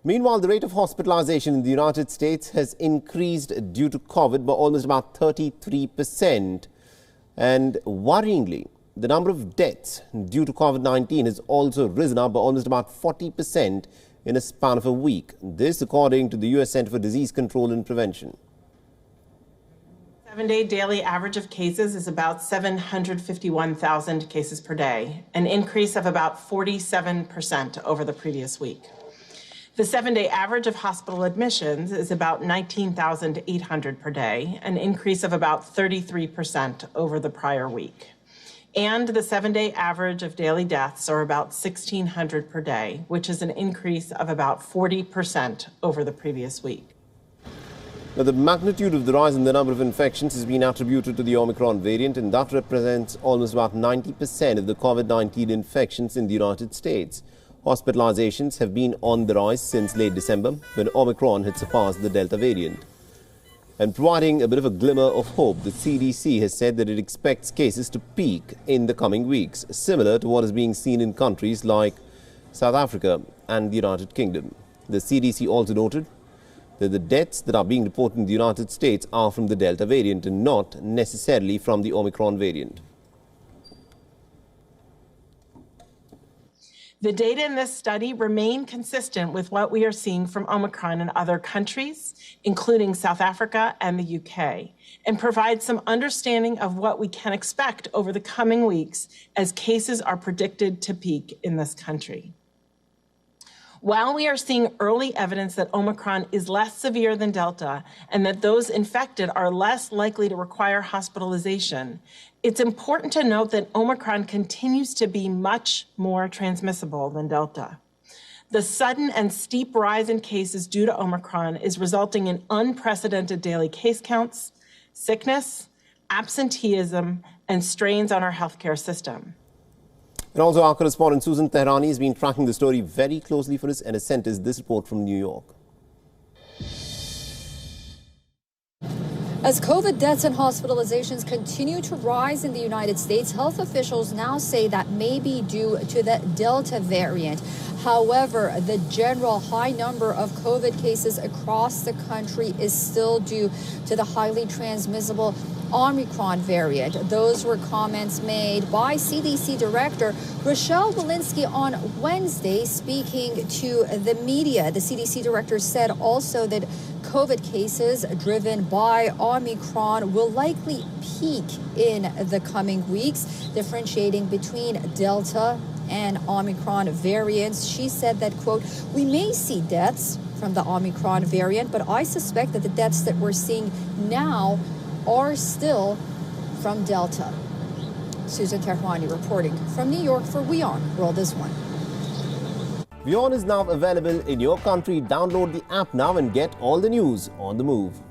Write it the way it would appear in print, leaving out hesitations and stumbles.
Meanwhile, the rate of hospitalization in the United States has increased due to COVID by almost about 33%. And worryingly, the number of deaths due to COVID-19 has also risen up by almost about 40% in a span of a week. This according to the U.S. Center for Disease Control and Prevention. 7-day daily average of cases is about 751,000 cases per day, an increase of about 47% over the previous week. The 7-day average of hospital admissions is about 19,800 per day, an increase of about 33% over the prior week. And the 7-day average of daily deaths are about 1,600 per day, which is an increase of about 40% over the previous week. Now, the magnitude of the rise in the number of infections has been attributed to the Omicron variant, and that represents almost about 90% of the COVID-19 infections in the United States. Hospitalizations have been on the rise since late December, when Omicron had surpassed the Delta variant. And providing a bit of a glimmer of hope, the CDC has said that it expects cases to peak in the coming weeks, similar to what is being seen in countries like South Africa and the United Kingdom. The CDC also noted that the deaths that are being reported in the United States are from the Delta variant and not necessarily from the Omicron variant. The data in this study remain consistent with what we are seeing from Omicron in other countries, including South Africa and the UK, and provide some understanding of what we can expect over the coming weeks as cases are predicted to peak in this country. While we are seeing early evidence that Omicron is less severe than Delta and that those infected are less likely to require hospitalization, it's important to note that Omicron continues to be much more transmissible than Delta. The sudden and steep rise in cases due to Omicron is resulting in unprecedented daily case counts, sickness, absenteeism, and strains on our healthcare system. And also, our correspondent Susan Tehrani has been tracking the story very closely for us and has sent us this report from New York. As COVID deaths and hospitalizations continue to rise in the United States, health officials now say that may be due to the Delta variant. However, the general high number of COVID cases across the country is still due to the highly transmissible Omicron variant. Those were comments made by CDC Director Rochelle Walensky on Wednesday, speaking to the media. The CDC Director said also that COVID cases driven by Omicron will likely peak in the coming weeks, differentiating between Delta and Omicron variants. She said that, quote, "We may see deaths from the Omicron variant, but I suspect that the deaths that we're seeing now are still from Delta." Susan Tehrani reporting from New York for WION World is One. WION is now available in your country. Download the app now and get all the news on the move.